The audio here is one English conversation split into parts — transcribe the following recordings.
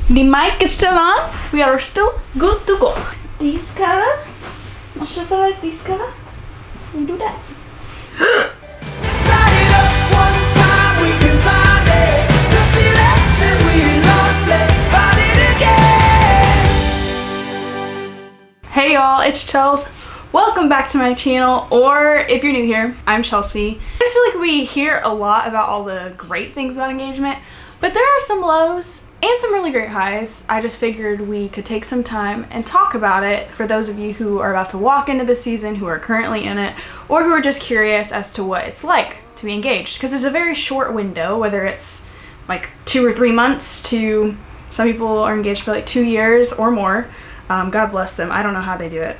The mic is still on. We are still good to go. This color. I'll shuffle like this color. And do that. Hey y'all, it's Chels. Welcome back to my channel, or if you're new here, I'm Chelsea. I just feel like we hear a lot about all the great things about engagement, but there are some lows and some really great highs. I just figured we could take some time and talk about it for those of you who are about to walk into the season, who are currently in it, or who are just curious as to what it's like to be engaged. Because it's a very short window, whether it's like 2 or 3 months to some people are engaged for like 2 years or more. God bless them. I don't know how they do it.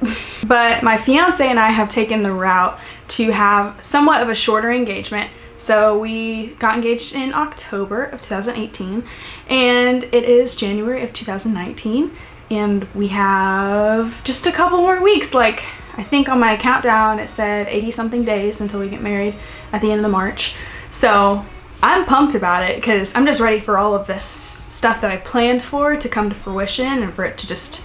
But my fiance and I have taken the route to have somewhat of a shorter engagement. So we got engaged in October of 2018 and it is January of 2019 and we have just a couple more weeks. Like, I think on my countdown it said 80 something days until we get married at the end of March. So I'm pumped about it because I'm just ready for all of this stuff that I planned for to come to fruition and for it to just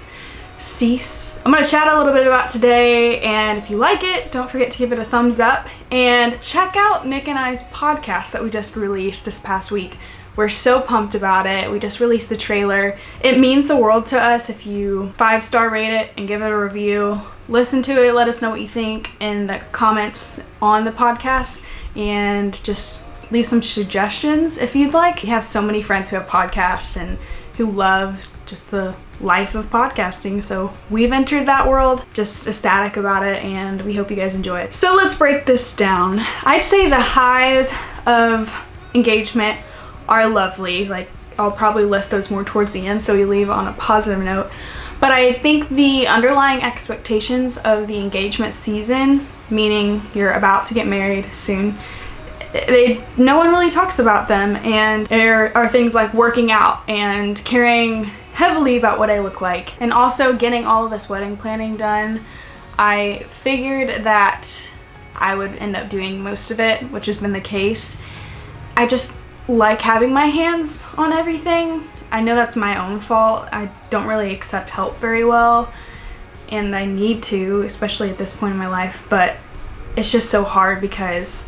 cease. I'm gonna chat a little bit about today, and if you like it, don't forget to give it a thumbs up and check out Nick and I's podcast that we just released this past week. We're so pumped about it. We just released the trailer. It means the world to us if you 5-star rate it and give it a review. Listen to it, let us know what you think in the comments on the podcast, and just leave some suggestions if you'd like. We have so many friends who have podcasts and who love just the life of podcasting, so we've entered that world, just ecstatic about it, and we hope you guys enjoy it. So let's break this down. I'd say the highs of engagement are lovely. Like, I'll probably list those more towards the end so we leave on a positive note, but I think the underlying expectations of the engagement season, meaning you're about to get married soon, no one really talks about them, and there are things like working out and caring heavily about what I look like, and also getting all of this wedding planning done. I figured that I would end up doing most of it, which has been the case. I just like having my hands on everything. I know that's my own fault. I don't really accept help very well, and I need to, especially at this point in my life, but it's just so hard because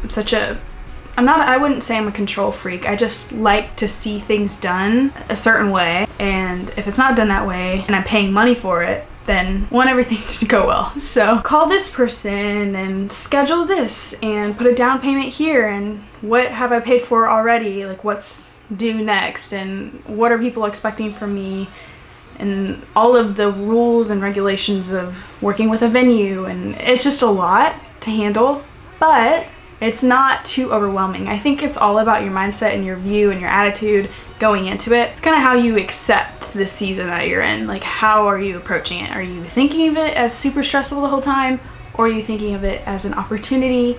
I wouldn't say I'm a control freak. I just like to see things done a certain way, and if it's not done that way and I'm paying money for it, then I want everything to go well. So call this person and schedule this and put a down payment here, and what have I paid for already? Like, what's due next, and what are people expecting from me, and all of the rules and regulations of working with a venue, and it's just a lot to handle, but it's not too overwhelming. I think it's all about your mindset and your view and your attitude going into it. It's kind of how you accept the season that you're in. Like, how are you approaching it? Are you thinking of it as super stressful the whole time, or are you thinking of it as an opportunity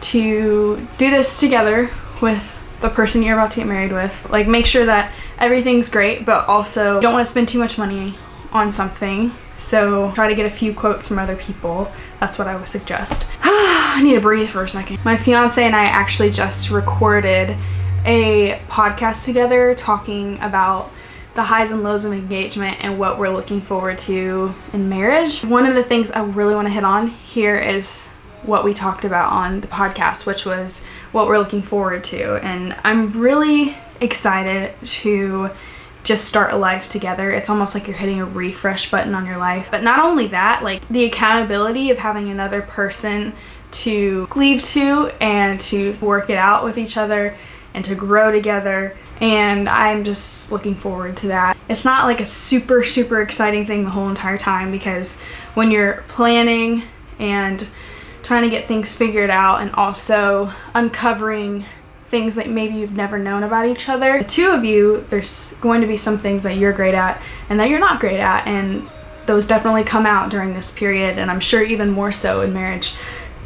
to do this together with the person you're about to get married with? Like, make sure that everything's great, but also you don't want to spend too much money on something. So try to get a few quotes from other people. That's what I would suggest. I need to breathe for a second. My fiance and I actually just recorded a podcast together talking about the highs and lows of engagement and what we're looking forward to in marriage. One of the things I really want to hit on here is what we talked about on the podcast, which was what we're looking forward to. And I'm really excited to just start a life together. It's almost like you're hitting a refresh button on your life. But not only that, like the accountability of having another person to cleave to and to work it out with each other and to grow together. And I'm just looking forward to that. It's not like a super exciting thing the whole entire time, because when you're planning and trying to get things figured out and also uncovering things that maybe you've never known about each other, the two of you, there's going to be some things that you're great at and that you're not great at, and those definitely come out during this period, and I'm sure even more so in marriage.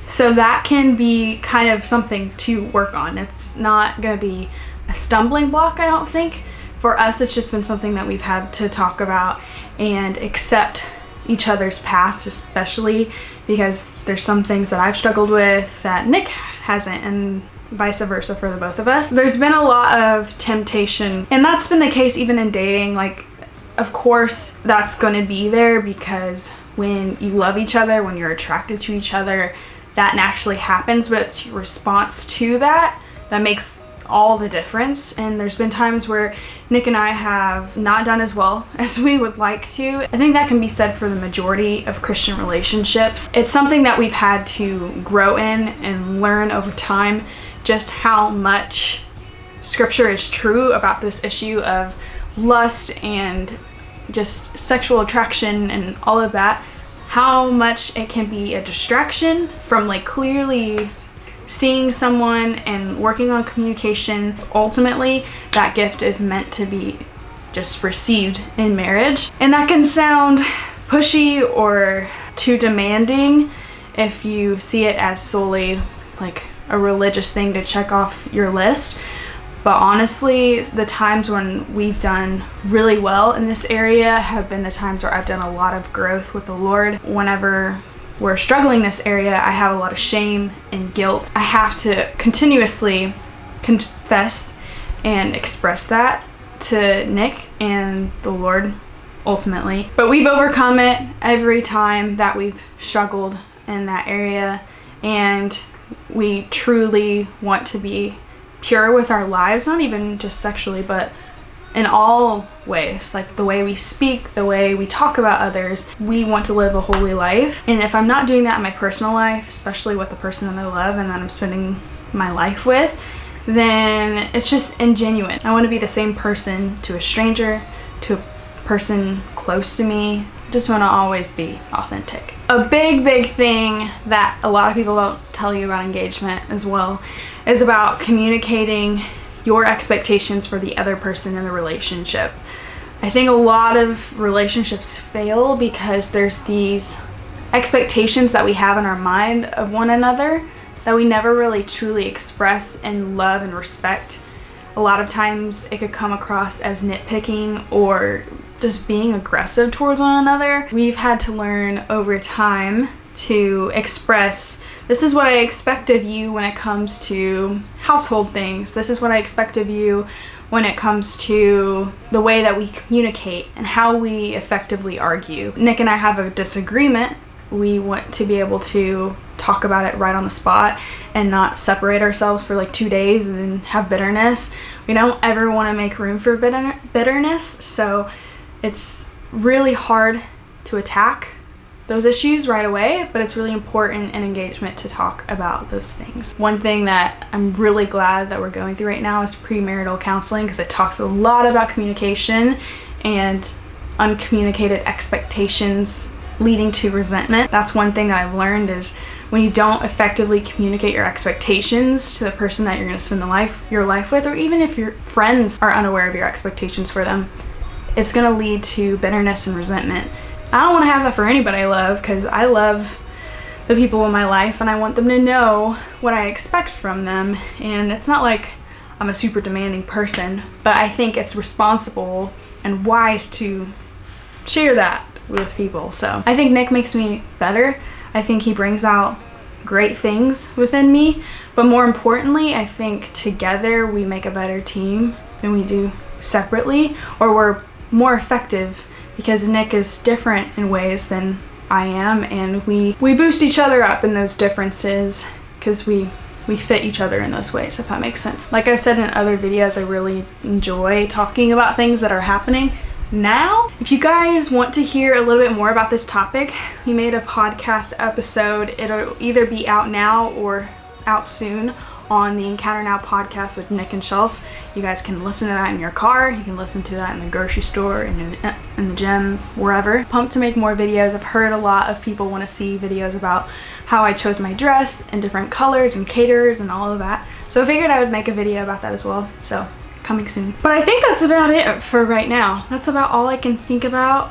So that can be kind of something to work on. It's not going to be a stumbling block, I don't think. For us, it's just been something that we've had to talk about and accept each other's past, especially because there's some things that I've struggled with that Nick hasn't, and vice versa for the both of us. There's been a lot of temptation, and that's been the case even in dating. Like, Of course, that's going to be there because when you love each other, when you're attracted to each other, that naturally happens, but it's your response to that that makes all the difference. And there's been times where Nick and I have not done as well as we would like to. I think that can be said for the majority of Christian relationships. It's something that we've had to grow in and learn over time, just how much scripture is true about this issue of lust and just sexual attraction and all of that, how much it can be a distraction from like clearly seeing someone and working on communication. Ultimately, that gift is meant to be just received in marriage. And that can sound pushy or too demanding if you see it as solely like a religious thing to check off your list. But honestly, the times when we've done really well in this area have been the times where I've done a lot of growth with the Lord. Whenever we're struggling in this area, I have a lot of shame and guilt. I have to continuously confess and express that to Nick and the Lord ultimately. But we've overcome it every time that we've struggled in that area, and we truly want to be pure with our lives, not even just sexually, but in all ways, like the way we speak, the way we talk about others. We want to live a holy life. And if I'm not doing that in my personal life, especially with the person that I love and that I'm spending my life with, then it's just ingenuine. I want to be the same person to a stranger, to a person close to me. I just want to always be authentic. A big thing that a lot of people don't tell you about engagement as well is about communicating your expectations for the other person in the relationship. I think a lot of relationships fail because there's these expectations that we have in our mind of one another that we never really truly express and love and respect. A lot of times it could come across as nitpicking or just being aggressive towards one another. We've had to learn over time to express, this is what I expect of you when it comes to household things. This is what I expect of you when it comes to the way that we communicate and how we effectively argue. Nick and I have a disagreement. We want to be able to talk about it right on the spot and not separate ourselves for like 2 days and have bitterness. We don't ever want to make room for bitterness, so it's really hard to attack those issues right away, but it's really important in engagement to talk about those things. One thing that I'm really glad that we're going through right now is premarital counseling, because it talks a lot about communication and uncommunicated expectations leading to resentment. That's one thing that I've learned is when you don't effectively communicate your expectations to the person that you're going to spend your life with, or even if your friends are unaware of your expectations for them, it's going to lead to bitterness and resentment. I don't want to have that for anybody I love, because I love the people in my life and I want them to know what I expect from them. And it's not like I'm a super demanding person, but I think it's responsible and wise to share that with people. So I think Nick makes me better. I think he brings out great things within me, but more importantly, I think together we make a better team than we do separately, or we're more effective, because Nick is different in ways than I am, and we boost each other up in those differences because we fit each other in those ways, if that makes sense. Like I said in other videos, I really enjoy talking about things that are happening now. If you guys want to hear a little bit more about this topic, we made a podcast episode. It'll either be out now or out soon on the Encounter Now podcast with Nick and Chelsea. You guys can listen to that in your car. You can listen to that in the grocery store, in the gym, wherever. Pumped to make more videos. I've heard a lot of people want to see videos about how I chose my dress and different colors and caterers and all of that. So I figured I would make a video about that as well. So coming soon. But I think that's about it for right now. That's about all I can think about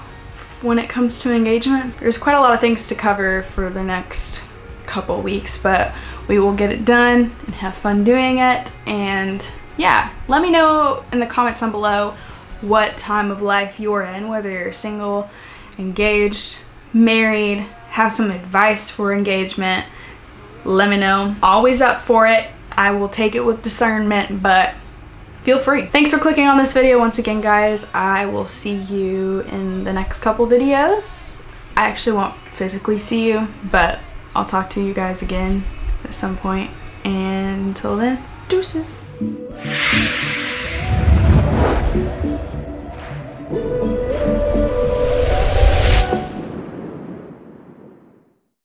when it comes to engagement. There's quite a lot of things to cover for the next couple weeks, but we will get it done and have fun doing it. And yeah, let me know in the comments down below what time of life you're in, whether you're single, engaged, married, have some advice for engagement. Let me know. Always up for it. I will take it with discernment, but feel free. Thanks for clicking on this video once again, guys. I will see you in the next couple videos. I actually won't physically see you, but I'll talk to you guys again at some point. And until then, deuces.